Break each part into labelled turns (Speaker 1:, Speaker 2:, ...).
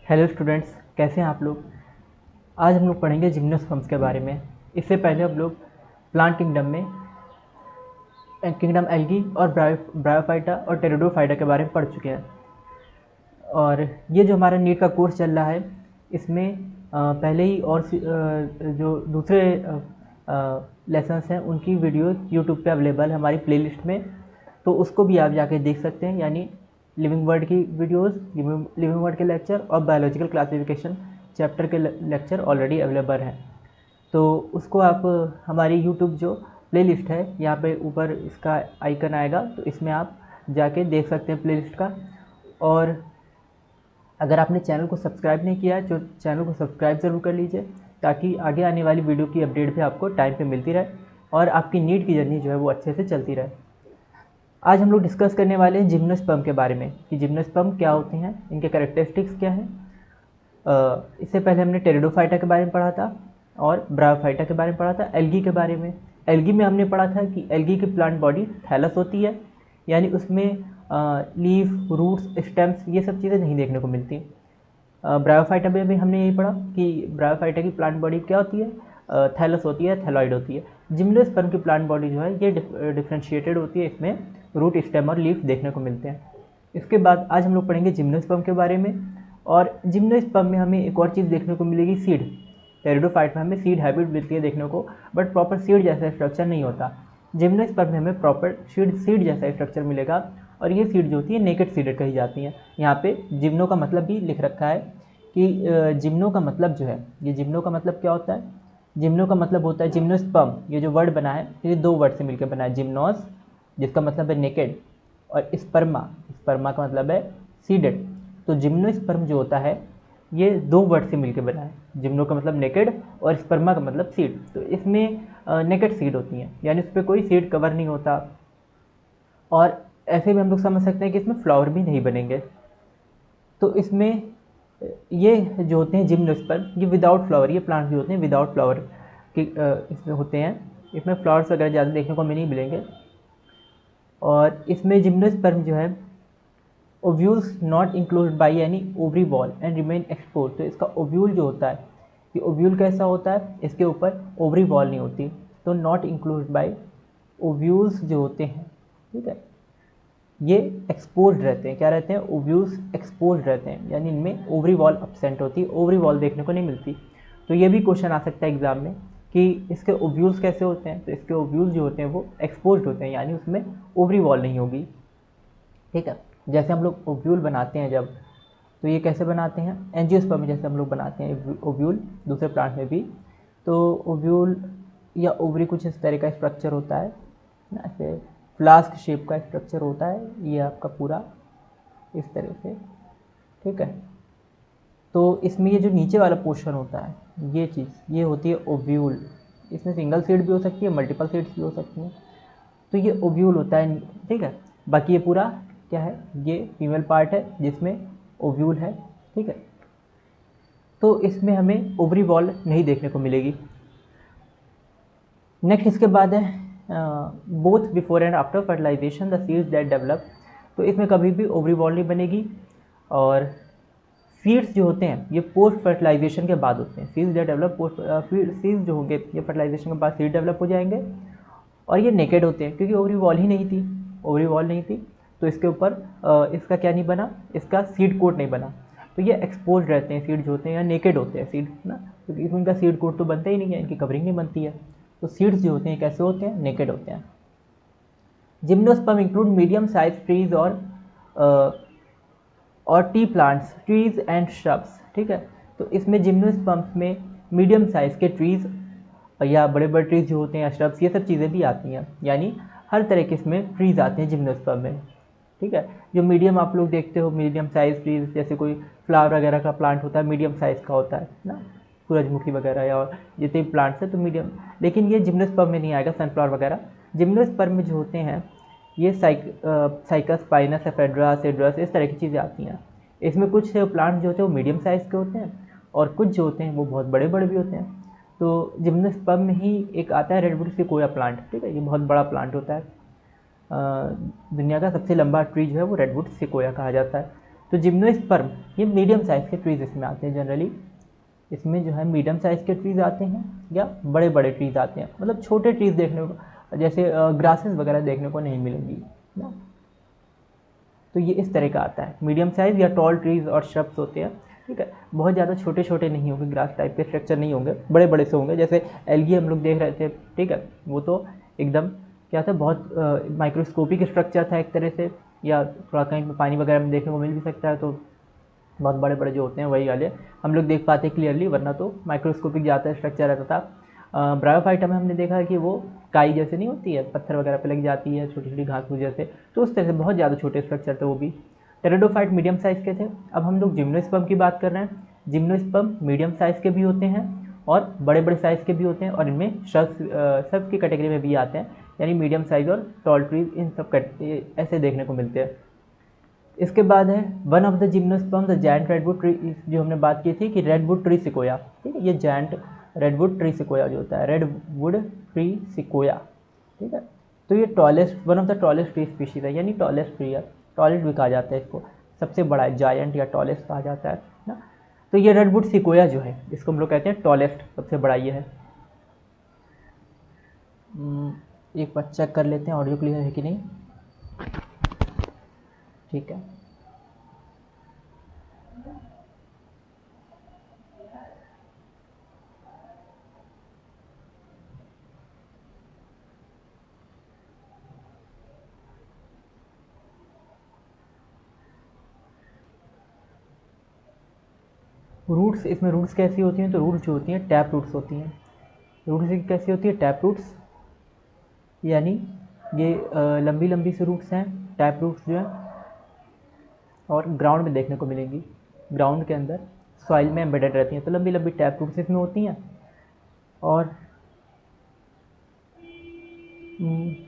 Speaker 1: Hello students, कैसे हैं आप लोग। आज हम लोग पढ़ेंगे जिम्नोस्पर्म्स के बारे में। इससे पहले हम लोग प्लांट किंगडम में किंगडम एल्गी और ब्रायोफाइटा और टेरिडोफाइटा के बारे में पढ़ चुके हैं। और ये जो हमारा नीट का कोर्स चल रहा है, इसमें पहले ही और जो दूसरे लेसन्स हैं उनकी वीडियो यूट्यूब पे अवेलेबल है हमारी प्लेलिस्ट में, तो उसको भी आप जाके देख सकते हैं। यानी लिविंग वर्ड की वीडियोस, लिविंग वर्ड के लेक्चर और बायोलॉजिकल क्लासिफिकेशन चैप्टर के लेक्चर ऑलरेडी अवेलेबल हैं। तो उसको आप हमारी यूट्यूब जो प्लेलिस्ट है, यहाँ पे ऊपर इसका आइकन आएगा, तो इसमें आप जाके देख सकते हैं प्लेलिस्ट का। और अगर आपने चैनल को सब्सक्राइब नहीं किया है तो चैनल को सब्सक्राइब ज़रूर कर लीजिए, ताकि आगे आने वाली वीडियो की अपडेट भी आपको टाइम पे मिलती रहे और आपकी नीट की जर्नी जो है वो अच्छे से चलती रहे। आज हम लोग डिस्कस करने वाले हैं जिम्नोस्पर्म के बारे में कि जिम्नोस्पर्म क्या होते हैं, इनके कैरेक्टरिस्टिक्स क्या हैं। इससे पहले हमने टेरिडोफाइटा के बारे में पढ़ा था और ब्रायोफाइटा के बारे में पढ़ा था। एल्गी के बारे में, एल्गी में हमने पढ़ा था कि एल्गी की प्लांट बॉडी थैलस होती है, यानी उसमें लीफ, रूट्स, स्टेम्स ये सब चीज़ें नहीं देखने को मिलती। ब्रायोफाइटा में भी हमने यही पढ़ा कि ब्रायोफाइटा की प्लांट बॉडी क्या होती है, थैलस होती है, थैलॉइड होती है। जिम्नोस्पर्म की प्लांट बॉडी जो है ये डिफ्रेंशिएटेड होती है, इसमें रूट, स्टेम और लीफ देखने को मिलते हैं। इसके बाद आज हम लोग पढ़ेंगे जिम्नोस्पर्म के बारे में। और जिम्नोस्पर्म में हमें एक और चीज़ देखने को मिलेगी, सीड। टेरिडोफाइट में हमें सीड हैबिट मिलती है देखने को, बट प्रॉपर सीड जैसा स्ट्रक्चर नहीं होता। जिम्नोस्पर्म में हमें प्रॉपर सीड जैसा स्ट्रक्चर मिलेगा, और ये सीड जो होती है नेकेड सीडेड कही जाती हैं। यहाँ पे जिम्नो का मतलब भी लिख रखा है कि जिम्नो का मतलब जो है, ये जिम्नो का मतलब क्या होता है। जिम्नो का मतलब होता है जिम्नोस्पर्म, ये जो वर्ड बना है ये दो वर्ड से मिलकर बना है। जिम्नोस जिसका मतलब है नेकेड, और स्पर्मा, स्पर्मा का मतलब है सीडेड। तो जिम्नोस्पर्म जो होता है ये दो वर्ड से मिलकर बना है। जिम्नो का मतलब नेकेड और स्पर्मा का मतलब सीड। तो इसमें नेकेड सीड होती हैं, यानी उस पर कोई सीड कवर नहीं होता। और ऐसे भी हम लोग समझ सकते हैं कि इसमें फ्लावर भी नहीं बनेंगे। तो इसमें ये जो होते हैं जिम्नोस्पर्म, ये विदाउट फ्लावर, ये प्लांट जो होते हैं विदाउट फ्लावर के इसमें होते हैं। इसमें फ्लावर्स वगैरह ज़्यादा देखने को हमें नहीं मिलेंगे। और इसमें जिम्नोस्पर्म जो है ovules not include by any ovary wall and remain expose. तो इसका ओव्यूल जो होता है, ये ओव्यूल कैसा होता है, इसके ऊपर ओवरी वॉल नहीं होती, तो नॉट इंक्लूड बाई। ओव्यूल्स जो होते हैं, ठीक है, ये एक्सपोज्ड रहते हैं। क्या रहते हैं, ओव्यूल्स एक्सपोज्ड रहते हैं, यानी इनमें ओवरी वॉल अब्सेंट होती है, ओवरी वॉल देखने को नहीं मिलती। तो ये भी क्वेश्चन आ सकता है एग्जाम में कि इसके ओव्यूल्स कैसे होते हैं। तो इसके ओव्यूल्स जो होते हैं वो एक्सपोज्ड होते हैं, यानी उसमें ओवरी वॉल नहीं होगी। ठीक है, जैसे हम लोग ओव्यूल बनाते हैं जब, तो ये कैसे बनाते हैं, एंजियोस्पर्म में जैसे हम लोग बनाते हैं ओव्यूल, दूसरे प्लांट में भी। तो ओव्यूल या ओवरी कुछ इस तरह का स्ट्रक्चर होता है ना, ऐसे फ्लास्क शेप का स्ट्रक्चर होता है ये आपका पूरा इस तरह से। ठीक है, तो इसमें ये जो नीचे वाला पोर्शन होता है, ये चीज़ ये होती है ओव्यूल। इसमें सिंगल सीड भी हो सकती है, मल्टीपल सीड्स भी हो सकती हैं। तो ये ओव्यूल होता है, ठीक है। बाकी ये पूरा क्या है, ये फीमेल पार्ट है जिसमें ओव्यूल है, ठीक है। तो इसमें हमें ओवरी वॉल नहीं देखने को मिलेगी। नेक्स्ट इसके बाद है both before and after fertilisation the seeds that develop. तो इसमें कभी भी ओवरी वॉल नहीं बनेगी। और सीड्स जो होते हैं ये पोस्ट फर्टिलाइजेशन के बाद होते हैं। Seeds that develop post, seeds जो होंगे ये फर्टिलाइजेशन के बाद सीड डेवलप हो जाएंगे, और ये नेकेड होते हैं क्योंकि ओवरी वॉल ही नहीं थी, ओवरी वॉल नहीं थी। तो इसके ऊपर इसका क्या नहीं बना, इसका सीड कोट नहीं बना। तो ये एक्सपोज रहते हैं सीड जो होते हैं, या नेकेड होते हैं सीड ना, क्योंकि इसमें इनका सीड कोट तो बनता ही नहीं है, इनकी कवरिंग नहीं बनती है। तो सीड्स जो होते हैं कैसे होते हैं, नेकेड होते हैं। Gymnosperm include medium size trees और tea plants, trees and shrubs. ठीक है, तो इसमें जिम्नोस्पर्म्स में मीडियम साइज के ट्रीज या बड़े बड़े ट्रीज जो होते हैं, श्रब्स, ये सब चीज़ें भी आती हैं। यानी हर तरह के इसमें ट्रीज आते हैं जिम्नोस्पर्म में। ठीक है, जो मीडियम आप लोग देखते हो, मीडियम साइज ट्रीज, जैसे कोई फ्लावर वगैरह का प्लांट होता है मीडियम साइज़ का होता है ना, सूरजमुखी वगैरह या और जितने भी प्लांट्स हैं तो मीडियम। लेकिन ये जिम्नोस्पर्म में नहीं आएगा, सनफ्लावर वगैरह। जिम्नोस्पर्म में जो होते हैं ये साइकस, पाइनस, एफेड्रा, सेड्रस, इस तरह की चीज़ें आती हैं। इसमें कुछ प्लांट जो होते हैं वो मीडियम साइज़ के होते हैं, और कुछ जो होते हैं वो बहुत बड़े बड़े भी होते हैं। तो जिम्नोस्पर्म में ही एक आता है रेडवुड सिकोया प्लांट। ठीक है, ये बहुत बड़ा प्लांट होता है। दुनिया का सबसे लंबा ट्री जो है वो रेडवुड सिकोया कहा जाता है। तो जिम्नोस्पर्म ये मीडियम साइज़ के ट्रीज इसमें आते हैं जनरली। इसमें जो है मीडियम साइज़ के ट्रीज आते हैं या बड़े बड़े ट्रीज आते हैं, मतलब छोटे ट्रीज देखने को जैसे ग्रासेस वगैरह देखने को नहीं मिलेंगी ना। तो ये इस तरह का आता है, मीडियम साइज़ या टॉल ट्रीज और श्रब्स होते हैं, ठीक है। बहुत ज़्यादा छोटे छोटे नहीं होंगे, ग्रास टाइप के स्ट्रक्चर नहीं होंगे, बड़े बड़े से होंगे। जैसे एल्गी हम लोग देख रहे थे, ठीक है, वो तो एकदम क्या था, बहुत माइक्रोस्कोपिक स्ट्रक्चर था एक तरह से, या थोड़ा कहीं पानी वगैरह में देखने को मिल भी सकता है। तो बहुत बड़े बड़े जो होते हैं वही वाले हम लोग देख पाते हैं क्लियरली, वरना तो माइक्रोस्कोपिक ज़्यादा स्ट्रक्चर रहता था। ब्रायोफाइटा में हमने देखा है कि वो काई जैसे नहीं होती है, पत्थर वगैरह पे लग जाती है, छोटी छोटी घास फूस जैसे, तो उस तरह से बहुत ज़्यादा छोटे स्ट्रक्चर थे वो भी। टेरिडोफाइट मीडियम साइज़ के थे। अब हम लोग जिम्नोस्पर्म की बात कर रहे हैं। जिम्नोस्पर्म मीडियम साइज़ के भी होते हैं और बड़े बड़े साइज़ के भी होते हैं, और इनमें श्रब्स की कैटेगरी में भी आते हैं, यानी मीडियम साइज़ और टॉल ट्रीज इन सब ऐसे देखने को मिलते हैं। इसके बाद है one of the gymnosperm the giant redwood tree, जो हमने बात की थी कि रेडवुड ट्री सिकोया, ठीक है, ये जायंट रेडवुड ट्री सिकोया जो होता है, रेडवुड ट्री सिकोया, ठीक है। तो ये tallest, one of the tallest tree species है, यानी टॉलेस्ट ट्री है, टॉलेस्ट भी कहा जाता है इसको, सबसे बड़ा है, जायंट या टॉलेस्ट कहा जाता है ना। तो ये रेडवुड सिकोया जो है, इसको हम लोग कहते हैं टॉलेस्ट, सबसे बड़ा ये है। एक बार चेक कर लेते हैं ऑडियो क्लियर है कि नहीं, ठीक है। रूट्स, इसमें रूट्स कैसी होती हैं, तो रूट्स जो होती हैं टैप रूट्स होती हैं। रूट्स कैसी होती है, टैप रूट्स, यानी ये लंबी लंबी सी रूट्स हैं, टैप रूट्स जो हैं, और ग्राउंड में देखने को मिलेंगी, ग्राउंड के अंदर सॉइल में एम्बेडेड रहती हैं, तो लंबी लंबी टैप रूट्स इसमें होती हैं। और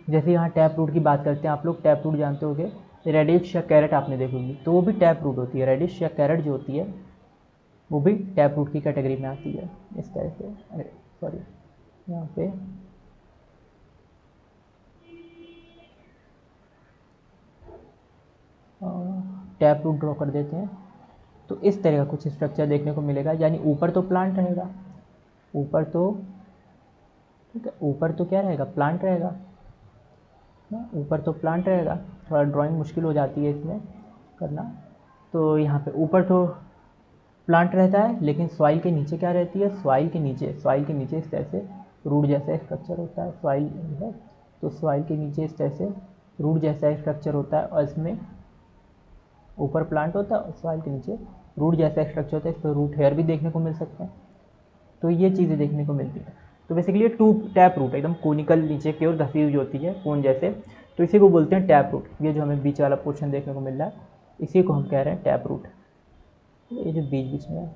Speaker 1: जैसे यहाँ टैप रूट की बात करते हैं, आप लोग टैप रूट जानते होंगे, रेडिश या कैरेट आपने देखोगी, तो वो भी टैप रूट होती है। रेडिश या कैरेट जो होती है वो भी टैप रूट की कैटेगरी में आती है, इस तरह से। अरे सॉरी, यहाँ पे टैप रूट ड्रॉ कर देते हैं, तो इस तरह का कुछ स्ट्रक्चर देखने को मिलेगा। यानी ऊपर तो प्लांट रहेगा, ऊपर तो, ठीक है, ऊपर तो क्या रहेगा, प्लांट रहेगा, ऊपर तो प्लांट रहेगा। थोड़ा ड्राइंग मुश्किल हो जाती है इसमें करना। तो यहाँ पे ऊपर तो प्लांट रहता है, लेकिन सॉइल के नीचे क्या रहती है, सॉइल के नीचे इस तरह से रूट जैसा स्ट्रक्चर होता है, सॉइल है, तो सॉइल के नीचे इस तरह से रूट जैसा स्ट्रक्चर होता है, और इसमें ऊपर प्लांट होता है और सॉइल के नीचे रूट जैसा स्ट्रक्चर होता है। इस पर रूट हेयर भी देखने को मिल सकते हैं, तो ये चीज़ें देखने को मिलती हैं। तो बेसिकली ये टू टैप रूट एकदम कोनिकल नीचे की ओर धसी हुई होती है, कोन जैसे, तो इसी को बोलते हैं टैप रूट। ये जो हमें बीच वाला पोर्शन देखने को मिल रहा है, इसी को हम कह रहे हैं टैप रूट। ये जो बीच बीच में है,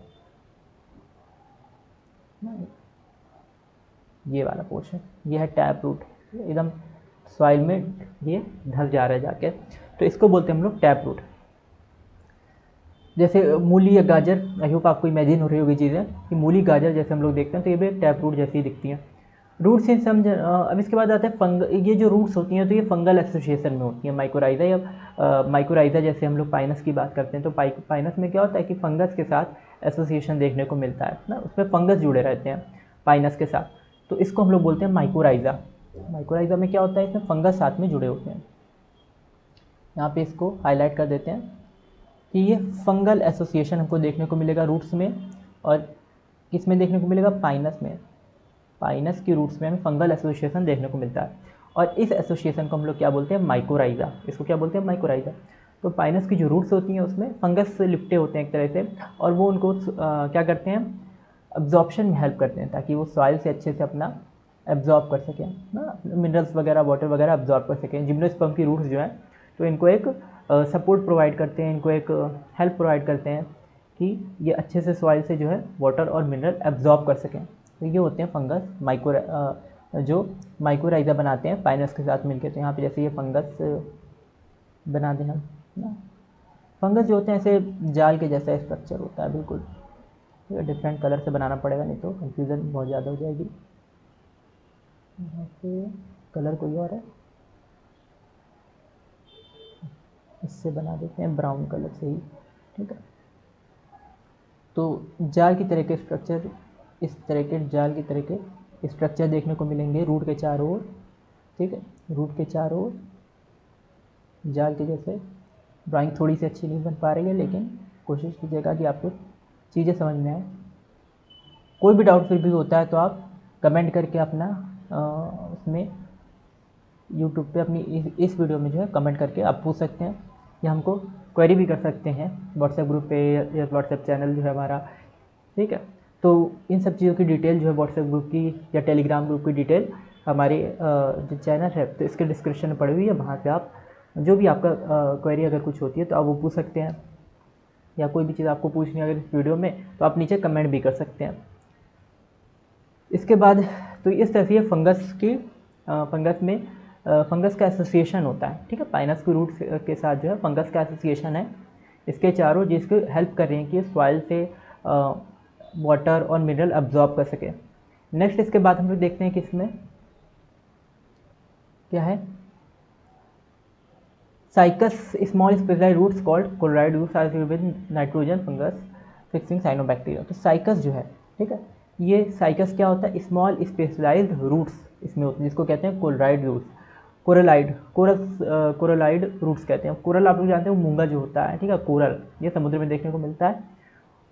Speaker 1: ये वाला पोर्शन, ये है टैप रूट, एकदम सॉइल में ये धस जा रहा है जाके, तो इसको बोलते हैं हम लोग टैप रूट। जैसे मूली या गाजर, आई होप आपको इमेजिन हो रही होगी चीज़ें कि मूली गाजर जैसे हम लोग देखते हैं, तो ये भी टैप रूट जैसी ही दिखती हैं। रूट्स इन समझ, अब इसके बाद आते हैं फंग, ये जो रूट्स होती हैं तो ये फंगल एसोसिएशन में होती हैं, माइकोराइजा या माइकोराइजा, जैसे हम लोग पाइनस की बात करते हैं, तो पाइनस में क्या होता है कि फंगस के साथ एसोसिएशन देखने को मिलता है ना, उसमें फंगस जुड़े रहते हैं पाइनस के साथ, तो इसको हम लोग बोलते हैं माइकोराइजा। माइकोराइजा में क्या होता है, इसमें फंगस साथ में जुड़े होते हैं। यहाँ पे इसको हाईलाइट कर देते हैं कि ये फंगल एसोसिएशन हमको देखने को मिलेगा रूट्स में, और किस में देखने को मिलेगा, पाइनस में। पाइनस की रूट्स में हमें फंगल एसोसिएशन देखने को मिलता है, और इस एसोसिएशन को हम लोग क्या बोलते हैं, माइकोराइजा। इसको क्या बोलते हैं, माइकोराइजा। तो पाइनस की जो रूट्स होती हैं उसमें फंगस से लिपटे होते हैं एक तरह से, और वो उनको क्या करते हैं, अब्जॉर्प्शन में हेल्प करते हैं, ताकि वो सॉइल से अच्छे से अपना एब्जॉर्ब कर सकें ना, मिनरल्स वगैरह, वाटर वगैरह एब्जॉर्ब कर सकें। जिम्नोस्पर्म की रूट्स जो हैं, तो इनको एक सपोर्ट प्रोवाइड करते हैं, इनको एक हेल्प प्रोवाइड करते हैं कि ये अच्छे से सॉइल से जो है वाटर और मिनरल एब्जॉर्ब कर सकें। तो ये होते हैं फंगस, जो माइकोराइजा बनाते हैं पाइनस के साथ मिलकर। तो यहाँ पे जैसे ये फंगस बना दें हम ना, फंगस जो होते हैं ऐसे जाल के जैसा स्ट्रक्चर होता है बिल्कुल, ठीक है। डिफरेंट कलर से बनाना पड़ेगा, नहीं तो कंफ्यूजन बहुत ज़्यादा हो जाएगी। यहाँ पे कलर कोई और है, इससे बना देते हैं ब्राउन कलर से ही, ठीक है। तो जाल की तरह के स्ट्रक्चर, इस तरह के जाल की तरह के स्ट्रक्चर देखने को मिलेंगे रूट के चारों ओर। ठीक है, रूट के चारों ओर जाल के जैसे। ड्राइंग थोड़ी सी अच्छी नहीं बन पा रही है, लेकिन कोशिश कीजिएगा कि आपको चीज़ें समझ में आए। कोई भी डाउट फिर भी होता है तो आप कमेंट करके अपना उसमें यूट्यूब पे अपनी इस वीडियो में जो है कमेंट करके आप पूछ सकते हैं, या हमको क्वेरी भी कर सकते हैं व्हाट्सएप ग्रुप पे या व्हाट्सएप चैनल जो है हमारा। ठीक है, तो इन सब चीज़ों की डिटेल जो है व्हाट्सएप ग्रुप की या टेलीग्राम ग्रुप की डिटेल हमारे जो चैनल है तो इसके डिस्क्रिप्शन में पड़ी हुई है। वहाँ से आप जो भी आपका क्वेरी अगर कुछ होती है तो आप वो पूछ सकते हैं, या कोई भी चीज़ आपको पूछनी है अगर इस वीडियो में तो आप नीचे कमेंट भी कर सकते हैं। इसके बाद तो इस तरह से फंगस की फंगस में फंगस का एसोसिएशन होता है। ठीक है, पाइनस के रूट के साथ जो है फंगस का एसोसिएशन है। इसके चारों जिसको हेल्प कर रही हैं कि सॉइल से वाटर और मिनरल अब्जॉर्ब कर सके। नेक्स्ट इसके बाद हम लोग देखते हैं कि इसमें क्या है, Cycas small specialised roots called coralloid roots are with nitrogen fungus fixing cyanobacteria. तो साइकस जो है, ठीक है, ये साइकस क्या होता है, स्मॉल स्पेशलाइज्ड रूट्स इसमें होते हैं जिसको कहते हैं कोलोराइड रूट्स। कोरलाइड रूट्स कहते हैं। कोरल आप लोग जानते हैं मूंगा जो होता है, ठीक है, कोरल ये समुद्र में देखने को मिलता है,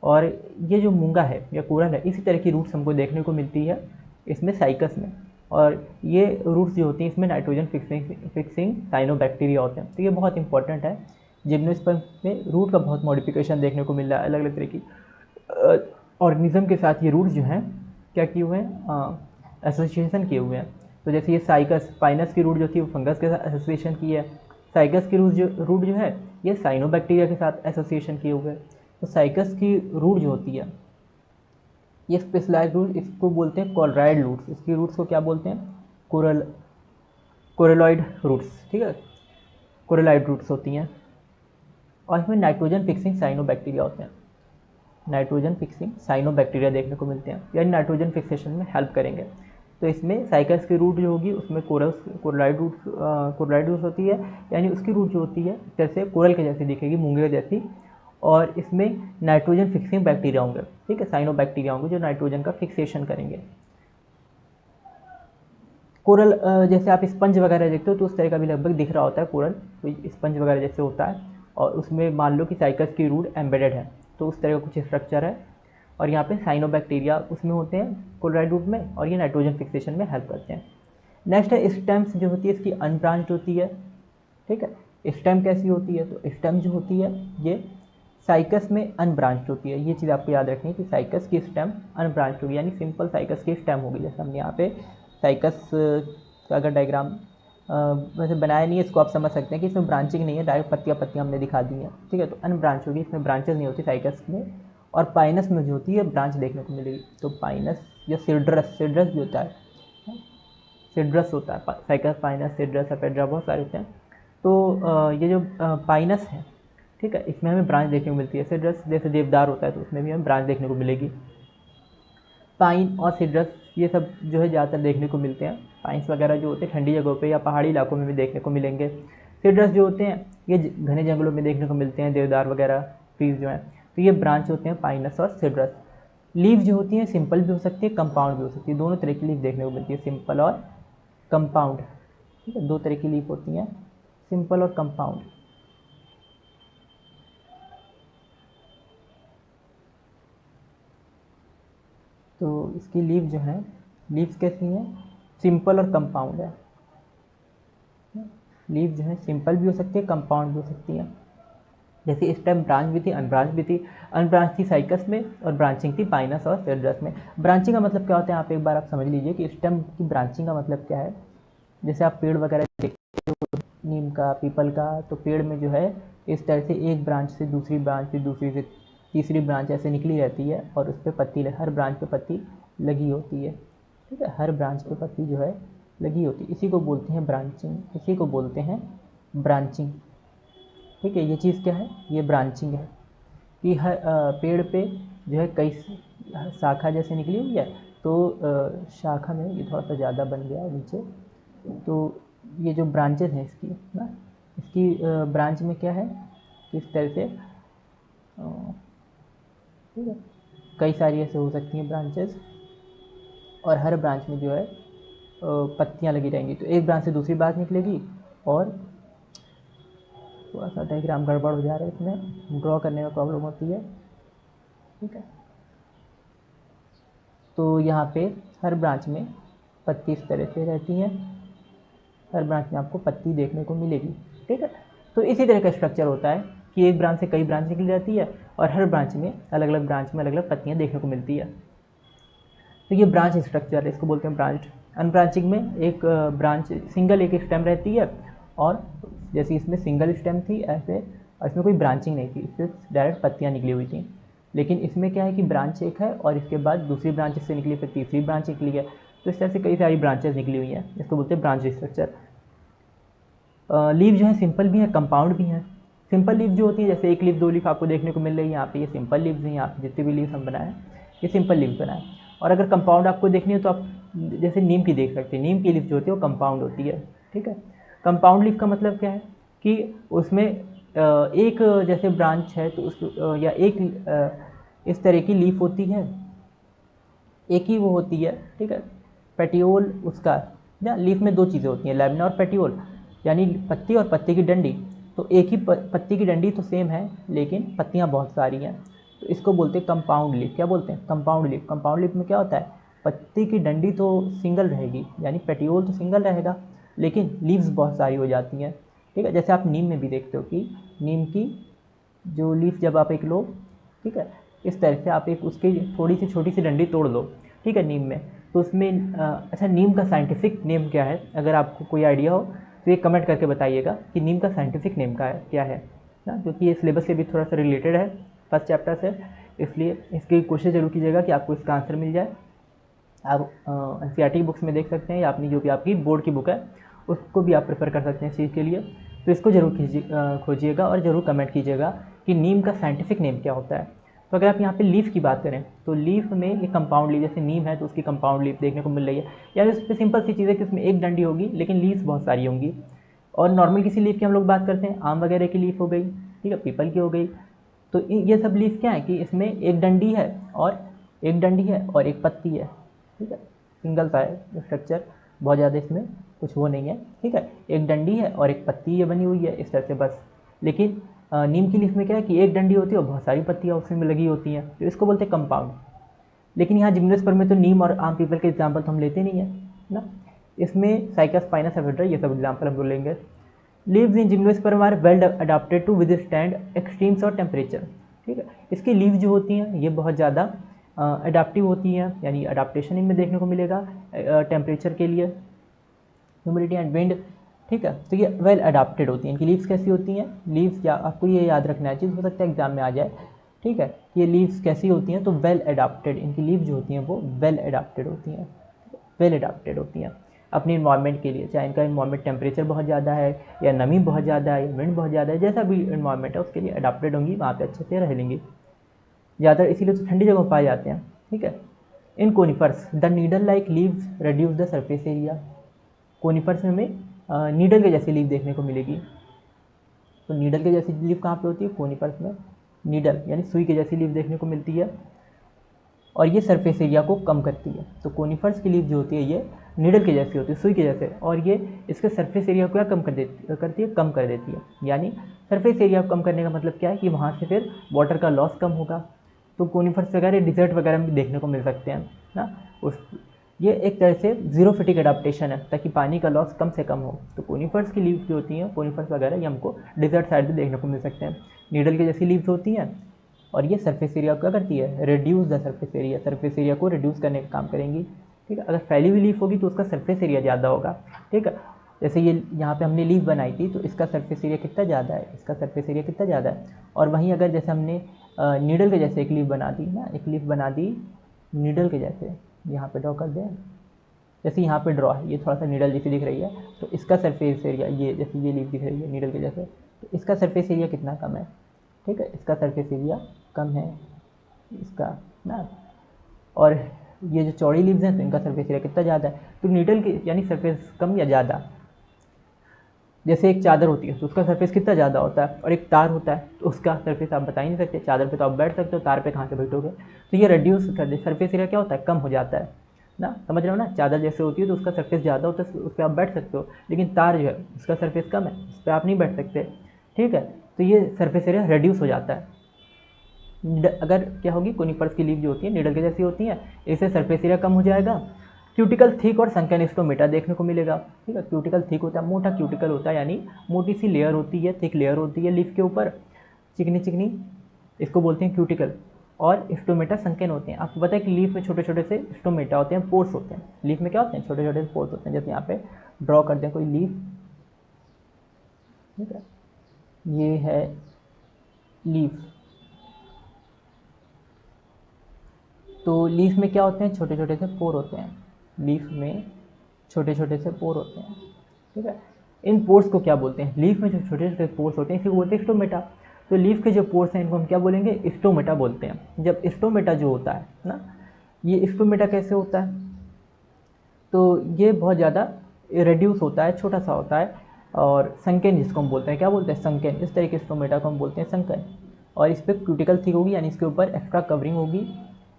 Speaker 1: और ये जो मूंगा है या कोरल है इसी तरह की रूट्स हमको देखने को मिलती है इसमें साइकस में। और ये रूट्स जो होती हैं इसमें नाइट्रोजन फिक्सिंग साइनोबैक्टीरिया होते हैं। तो ये बहुत इंपॉर्टेंट है। जिम्नोस्पर्म में रूट का बहुत मॉडिफिकेशन देखने को मिल रहा है, अलग अलग तरह की ऑर्गेनिज्म के साथ ये रूट्स जो हैं क्या किए हुए हैं, एसोसिएशन किए हुए हैं। तो जैसे ये साइकस पाइनस की रूट जो थी वो फंगस के साथ एसोसिएशन की है, साइकस की रूट जो है ये साइनोबैक्टीरिया के साथ एसोसिएशन किए हुए हैं। तो साइकस की रूट जो होती है ये स्पेशलाइज्ड रूट, इसको बोलते हैं कोलोराइड रूट्स। इसकी रूट्स को क्या बोलते हैं, कोरेलॉइड रूट्स। ठीक है, कोरेलॉइड रूट्स होती हैं, और इसमें नाइट्रोजन फिक्सिंग साइनोबैक्टीरिया होते हैं। नाइट्रोजन फिक्सिंग साइनोबैक्टीरिया देखने को मिलते हैं, यानी नाइट्रोजन फिक्सेशन में हेल्प करेंगे। तो इसमें साइकस की रूट जो होगी उसमें कोरलाइड रूट्स होती है, यानी उसकी रूट जो होती है जैसे कोरल के जैसी दिखेगी, मूंगे जैसी, और इसमें नाइट्रोजन फिक्सिंग बैक्टीरिया होंगे। ठीक है, साइनोबैक्टीरिया होंगे जो नाइट्रोजन का फिक्सेशन करेंगे। कोरल जैसे आप स्पंज वगैरह देखते हो तो उस तरह का भी लगभग दिख रहा होता है कोरल, तो स्पंज वगैरह जैसे होता है, और उसमें मान लो कि साइकस की रूट एम्बेडेड है, तो उस तरह का कुछ स्ट्रक्चर है। और यहाँ पे साइनोबैक्टीरिया उसमें होते हैं कोलोराइड रूट में, और ये नाइट्रोजन फिक्सेशन में हेल्प करते हैं। नेक्स्ट है स्टेम्स जो होती है इसकी अनब्रांच्ड होती है। ठीक है, स्टेम कैसी होती है, तो स्टेम जो होती है ये साइकस में अनब्रांच्ड होती है। ये चीज़ आपको याद रखनी है कि साइकस की स्टेम अनब्रांच्ड होगी, यानी सिंपल साइकस की स्टेम होगी। जैसे हमने यहाँ पे साइकस का अगर डायग्राम वैसे बनाया नहीं है, इसको आप समझ सकते हैं कि इसमें ब्रांचिंग नहीं है, डायरेक्ट पत्तियाँ पत्तियाँ हमने दिखा दी हैं। ठीक है, तो अनब्रांच होगी, इसमें ब्रांचेस नहीं होती साइकस में। और पाइनस में जो होती है ब्रांच देखने को मिलेगी। तो पाइनस या सिड्रस भी होता है, सिड्रस होता है, साइकस पाइनस सिड्रस एपेड्रा बहुत सारे होते हैं। तो ये जो पाइनस है, ठीक है, इसमें हमें ब्रांच देखने को मिलती है। सिड्रस जैसे देवदार होता है तो उसमें भी हमें ब्रांच देखने को मिलेगी। पाइन और सिड्रस ये सब जो है ज़्यादातर देखने को मिलते हैं। पाइन्स वगैरह जो होते हैं ठंडी जगहों पे या पहाड़ी इलाकों में भी देखने को मिलेंगे। सिड्रस जो होते हैं ये घने जंगलों में देखने को मिलते हैं, देवदार वगैरह ट्रीज जो हैं। तो ये ब्रांच होते हैं पाइनस और सिड्रस। लीव जो होती हैं सिंपल भी हो सकती है, कंपाउंड भी हो सकती है, दोनों तरह की लीव देखने को मिलती है, सिंपल और कंपाउंड। ठीक है, दो तरह की लीफ होती हैं, सिंपल और कंपाउंड। तो इसकी लीफ जो है, लीव्स कैसी हैं, सिंपल और कंपाउंड है। लीफ जो है सिंपल भी हो सकती है, कंपाउंड भी हो सकती है। जैसे इस टाइम ब्रांच भी थी, अनब्रांच भी थी। अनब्रांच थी साइकस में और ब्रांचिंग थी पाइनस और सिड्रस में। ब्रांचिंग का मतलब क्या होता है, आप एक बार आप समझ लीजिए कि स्टेम की ब्रांचिंग का मतलब क्या है। जैसे आप पेड़ वगैरह देखते हो, नीम का, पीपल का, तो पेड़ में जो है इस तरह से एक ब्रांच से दूसरी ब्रांच, फिर दूसरी से तीसरी ब्रांच ऐसे निकली रहती है, और उस पर पत्ती, हर ब्रांच पे पत्ती लगी होती है। ठीक है, हर ब्रांच पे पत्ती जो है लगी होती है, इसी को बोलते हैं ब्रांचिंग, इसी को बोलते हैं ब्रांचिंग। ठीक है, ये चीज़ क्या है, ये ब्रांचिंग है कि हर पेड़ पे जो है कई शाखा जैसे निकली हुई है, तो शाखा में ये थोड़ा सा ज़्यादा बन गया है नीचे। तो ये जो ब्रांचेस हैं इसकी ना, इसकी ब्रांच में क्या है, किस तरह से ठीक है, कई सारी ऐसे हो सकती हैं ब्रांचेस, और हर ब्रांच में जो है पत्तियाँ लगी रहेंगी। तो एक ब्रांच से दूसरी ब्रांच निकलेगी, और थोड़ा सा डायग्राम गड़बड़ हो जा रहा है, इसमें ड्रॉ करने में प्रॉब्लम होती है। ठीक है, तो यहाँ पे हर ब्रांच में पत्ती इस तरह से रहती हैं, हर ब्रांच में आपको पत्ती देखने को मिलेगी। ठीक है, तो इसी तरह का स्ट्रक्चर होता है कि एक ब्रांच से कई ब्रांच निकल जाती है, और हर ब्रांच में अलग अलग ब्रांच में अलग अलग पत्तियाँ देखने को मिलती है। तो ये ब्रांच स्ट्रक्चर है, इसको बोलते हैं ब्रांच। अनब्रांचिंग में एक ब्रांच सिंगल एक स्टेम रहती है, और जैसे इसमें सिंगल स्टेम थी ऐसे, और इसमें कोई ब्रांचिंग नहीं थी, सिर्फ डायरेक्ट पत्तियाँ निकली हुई थी। लेकिन इसमें क्या है कि ब्रांच एक है, और इसके बाद दूसरी ब्रांच से निकली, फिर तीसरी ब्रांच निकली है। तो इस तरह से कई सारी ब्रांचेस निकली हुई हैं, इसको बोलते हैं ब्रांच स्ट्रक्चर। लीव जो है सिंपल भी है, कंपाउंड भी है। सिंपल लीव जो होती है, जैसे एक लीव दो लीव आपको देखने को मिल रही है यहाँ पे, ये सिंपल लीव्स हैं। यहाँ पे जितने भी लीव हम बनाए ये सिंपल लीव बनाए। और अगर कंपाउंड आपको देखनी है तो आप जैसे नीम की देख सकते हैं, नीम की लीव जो होती है वो कंपाउंड होती है। ठीक है, कंपाउंड लीव का मतलब क्या है कि उसमें एक जैसे ब्रांच है तो उस या एक इस तरह की लीफ होती है, एक ही वो होती है। ठीक है, पेटियोल उसका, या लीफ में दो चीज़ें होती हैं, लैमिना और पेटियोल, यानी पत्ती और पत्ती की डंडी। तो एक ही पत्ती की डंडी तो सेम है, लेकिन पत्तियाँ बहुत सारी हैं, तो इसको बोलते हैं कंपाउंड लीफ। क्या बोलते हैं? Compound leaf. कंपाउंड लीफ में क्या होता है, पत्ती की डंडी तो सिंगल रहेगी, यानी पेटियोल तो सिंगल रहेगा, लेकिन लीव्स बहुत सारी हो जाती हैं। ठीक है, जैसे आप नीम में भी देखते हो कि नीम की जो लीफ जब आप एक लो, ठीक है, इस तरह से आप एक उसकी थोड़ी सी छोटी सी डंडी तोड़ लो, ठीक है, नीम में, तो उसमें अच्छा, नीम का साइंटिफिक नेम क्या है? अगर आपको कोई आइडिया हो तो ये कमेंट करके बताइएगा कि नीम का साइंटिफिक नेम का है क्या है ना, क्योंकि ये सिलेबस से भी थोड़ा सा रिलेटेड है, फर्स्ट चैप्टर से, इसलिए इसकी कोशिश ज़रूर कीजिएगा कि आपको इसका आंसर मिल जाए। आप एनसीईआरटी बुक्स में देख सकते हैं, या अपनी जो भी आपकी बोर्ड की बुक है उसको भी आप प्रेफर कर सकते हैं इस चीज़ के लिए। तो इसको जरूर खोजिएगा और ज़रूर कमेंट कीजिएगा कि नीम का साइंटिफिक नेम क्या होता है। तो अगर आप यहाँ पे लीफ की बात करें तो लीफ में ये कंपाउंड लीफ, जैसे नीम है तो उसकी कंपाउंड लीफ देखने को मिल रही है, यानी उस पर सिंपल सी चीज़ है कि उसमें एक डंडी होगी लेकिन लीव्स बहुत सारी होंगी। और नॉर्मल किसी लीफ की हम लोग बात करते हैं, आम वगैरह की लीफ हो गई, ठीक है, पीपल की हो गई, तो ये सब लीफ क्या है कि इसमें एक डंडी है और एक पत्ती है। ठीक है, सिंगल सा है स्ट्रक्चर, बहुत ज़्यादा इसमें कुछ वो नहीं है। ठीक है, एक डंडी है और एक पत्ती ये बनी हुई है इस तरह से बस। लेकिन नीम की लीफ में क्या है कि एक डंडी होती है और बहुत सारी पत्तियाँ उसमें लगी होती हैं, तो इसको बोलते हैं कंपाउंड। लेकिन यहाँ जिम्नोस्पर्म में तो नीम और आम पीपल के एग्जाम्पल तो हम लेते नहीं है ना, इसमें साइकस, पाइनस, एफेड्रा, ये सब एग्जाम्पल हम लोग लेंगे। Leaves in gymnosperm are well adapted to withstand extremes और टेम्परेचर। ठीक है, इसकी लीव्स जो होती हैं ये बहुत ज़्यादा अडाप्टिव होती हैं, यानी अडाप्टेशन इनमें देखने को मिलेगा टेम्परेचर के लिए, ह्यूमिडिटी एंड विंड। ठीक है, तो ये वेल अडाप्टेड होती हैं। इनकी लीव्स कैसी होती हैं? लीव्स, या आपको ये याद रखना है चीज़, हो सकता है एग्जाम में आ जाए। ठीक है, ये लीव्स कैसी होती हैं? तो वेल अडाप्टेड, इनकी लीव्स जो होती हैं वो वेल अडाप्टेड होती हैं, वेल अडाप्टेड होती हैं अपनी इन्वायरमेंट के लिए, चाहे इनका इन्वायरमेंट टेम्परेचर बहुत ज़्यादा है या नमी बहुत ज़्यादा है या विंड बहुत ज़्यादा है, जैसा भी इन्वायरमेंट है उसके लिए अडाप्टेड होंगी, वहाँ पे अच्छे से रह लेंगी। ज़्यादातर इसीलिए तो ठंडी जगह पाए जाते हैं। ठीक है, in conifers the needle like leaves reduce the surface area. Conifers में हमें नीडल के जैसी लीव देखने को मिलेगी। तो नीडल के जैसी लीव कहाँ पे होती है? कोनिफर्स में नीडल यानी सुई के जैसी लीव देखने को मिलती है, और ये सरफेस एरिया को कम करती है। तो कोनिफर्स की लीव जो होती है ये नीडल के जैसी होती है, सुई के जैसे, और ये इसके सरफेस एरिया को क्या कम कर देती है। यानी सरफेस एरिया को कम करने का मतलब क्या है कि वहाँ से फिर वाटर का लॉस कम होगा। तो कोनिफर्स वगैरह डिजर्ट वगैरह में भी देखने को मिल सकते हैं ना, उस ये एक तरह से जीरो फिटिक अडाप्टेशन है, ताकि पानी का लॉस कम से कम हो। तो कोनिफर्स की लीव्स जो होती हैं, कोनिफर्स वगैरह, ये हमको डिजर्ट साइड में देखने को मिल सकते हैं। नीडल की जैसी लीव्स होती हैं, और ये सरफेस एरिया क्या करती है? Reduce the surface area, surface area को रिड्यूस करने का काम करेंगी। ठीक है, अगर फैली हुई लीफ होगी तो उसका सरफेस एरिया ज़्यादा होगा। ठीक है, जैसे ये यहाँ पे हमने लीफ बनाई थी तो इसका सरफेस एरिया कितना ज़्यादा है, इसका सरफेस एरिया कितना ज़्यादा है। और वहीं अगर जैसे हमने नीडल के जैसे एक लीफ बना दी ना, एक लीफ बना दी नीडल के जैसे, यहाँ पे ड्रॉ कर दें, जैसे यहाँ पे ड्रॉ है, ये थोड़ा सा नीडल जैसी दिख रही है, तो इसका सरफेस एरिया, ये जैसे ये लीफ दिख रही है नीडल के जैसे, तो इसका सरफेस एरिया कितना कम है? ठीक है, इसका सरफेस एरिया कम है इसका ना, और ये जो चौड़ी लीव्स हैं तो इनका सरफेस एरिया कितना ज़्यादा है। तो नीडल की यानी सरफेस कम या ज़्यादा, जैसे एक चादर होती है तो उसका सरफेस कितना ज़्यादा होता है, और एक तार होता है तो उसका सरफेस आप बता ही नहीं सकते। चादर पे तो आप बैठ सकते हो, तार पे कहाँ से बैठोगे। तो ये रिड्यूस कर दे, सरफेस एरिया क्या होता है, कम हो जाता है ना, समझ रहे हो ना। चादर जैसे होती है तो उसका सरफेस ज़्यादा होता है, उस पर आप बैठ सकते हो, लेकिन तार जो है उसका सरफेस कम है, उस पर आप नहीं बैठ सकते, ठीक है। तो ये सरफेस एरिया रिड्यूस हो जाता है। अगर क्या होगी, कोनिफर्स की लीफ जो होती है निडल के जैसी होती है, इससे सरफेस एरिया कम हो जाएगा। क्यूटिकल थिक और संकन स्टोमेटा देखने को मिलेगा, ठीक है। क्यूटिकल थिक होता है, मोटा क्यूटिकल होता है, यानी मोटी सी लेयर होती है, थिक लेयर होती है लीफ के ऊपर, चिकनी चिकनी, इसको बोलते हैं क्यूटिकल। और स्टोमेटा संकन होते हैं। आपको पता है कि लीफ में छोटे छोटे से स्टोमेटा होते हैं, पोर्स होते हैं। लीफ में क्या होते हैं, छोटे छोटे से पोर्स होते हैं। जैसे यहाँ पे ड्रॉ करते हैं कोई लीफ, ठीक है, ये है लीफ। तो लीफ में क्या होते हैं, छोटे छोटे से पोर होते हैं। लीफ में छोटे छोटे से पोर होते हैं, ठीक है। इन पोर्स को क्या बोलते हैं, लीफ में जो छोटे छोटे पोर्स होते हैं इसी को बोलते हैं स्टोमेटा। तो लीफ के जो पोर्स हैं इनको हम क्या बोलेंगे, स्टोमेटा बोलते हैं। जब स्टोमेटा जो होता है ना, ये स्टोमेटा कैसे होता है, तो ये बहुत ज़्यादा रिड्यूस होता है, छोटा सा होता है। और संकेन जिसको हम बोलते हैं, क्या बोलते हैं, संकेन। इस तरह के स्टोमेटा को हम बोलते हैं संकेन। और इस पर क्यूटिकल थिक होगी, यानी इसके ऊपर एक्स्ट्रा कवरिंग होगी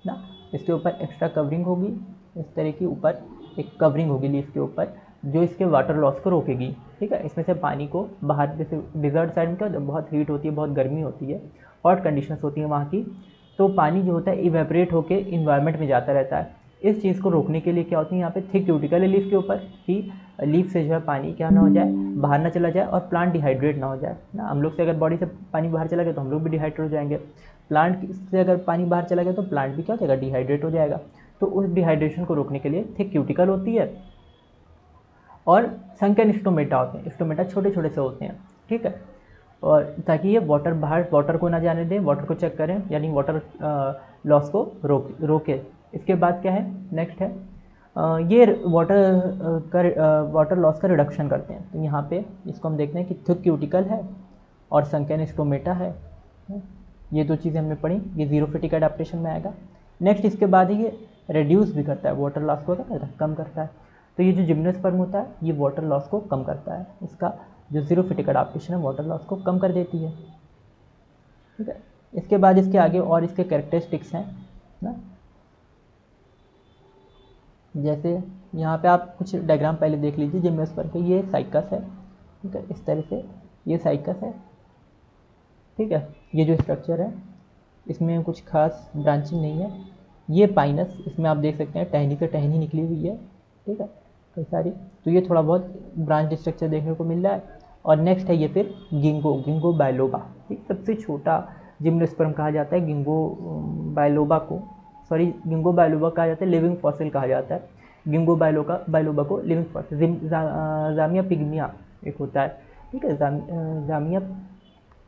Speaker 1: ना, इसके ऊपर एक्स्ट्रा कवरिंग होगी, इस तरह की ऊपर एक कवरिंग होगी लीफ के ऊपर, जो इसके वाटर लॉस को रोकेगी, ठीक है। इसमें से पानी को बाहर, जैसे डिजर्ट साइड में क्या होता है, बहुत हीट होती है, बहुत गर्मी होती है, हॉट कंडीशंस होती हैं वहाँ की, तो पानी जो होता है इवेपरेट होकर इन्वायरमेंट में जाता रहता है। इस चीज़ को रोकने के लिए क्या होती है, यहाँ पे थिक क्यूटिकल है लीफ के ऊपर, कि लीफ से जो है पानी क्या ना हो जाए, बाहर ना चला जाए, और प्लांट डिहाइड्रेट ना हो जाए ना। हम लोग से अगर बॉडी से पानी बाहर चला गया तो हम लोग भी डिहाइड्रेट हो जाएंगे। प्लांट से अगर पानी बाहर चला गया तो प्लांट भी क्या हो जाएगा, डिहाइड्रेट हो जाएगा। तो उस डिहाइड्रेशन को रोकने के लिए थिक क्यूटिकल होती है, और संकन स्टोमेटा होते हैं। स्टोमेटा छोटे छोटे से होते हैं, ठीक है। और ताकि ये वाटर बाहर, वाटर को ना जाने दें, वाटर को चेक करें, यानी वाटर लॉस को रोके। इसके बाद क्या है, नेक्स्ट है ये वाटर लॉस का रिडक्शन करते हैं। तो यहाँ पे इसको हम देखते हैं कि थिक क्यूटिकल है और संकन स्टोमेटा है। ये दो चीज़ें हमने पढ़ी, ये जीरोफिटिक एडाप्टेशन में आएगा। नेक्स्ट इसके बाद ही ये रिड्यूस भी करता है, वाटर लॉस को क्या करता है, कम करता है। तो ये जो जिम्नोस्पर्म होता है ये वाटर लॉस को कम करता है, इसका जो जीरोफिटिक एडाप्टेशन है वाटर लॉस को कम कर देती है, ठीक है। इसके बाद इसके आगे और इसके कैरेक्टरिस्टिक्स हैं ना, जैसे यहाँ पे आप कुछ डायग्राम पहले देख लीजिए जिम्नोस्पर्म के। ये साइकस है, ठीक है, इस तरह से ये साइकस है, ठीक है। ये जो स्ट्रक्चर है इसमें कुछ खास ब्रांचिंग नहीं है। ये पाइनस, इसमें आप देख सकते हैं टहनी से टहनी निकली हुई है, ठीक है, कई सारी। तो ये थोड़ा बहुत ब्रांच स्ट्रक्चर देखने को मिल रहा है। और नेक्स्ट है ये फिर गिंगो बायलोबा, ठीक, सबसे छोटा जिम्नोस्पर्म कहा जाता है गिंगो बायलोबा को, सॉरी गिंगो बायलोबा कहा जाता है, लिविंग फॉसिल कहा जाता है गिंगो बायलोबा को, लिविंग फॉसिल। जामिया पिग्मिया एक होता है, ठीक है, जामिया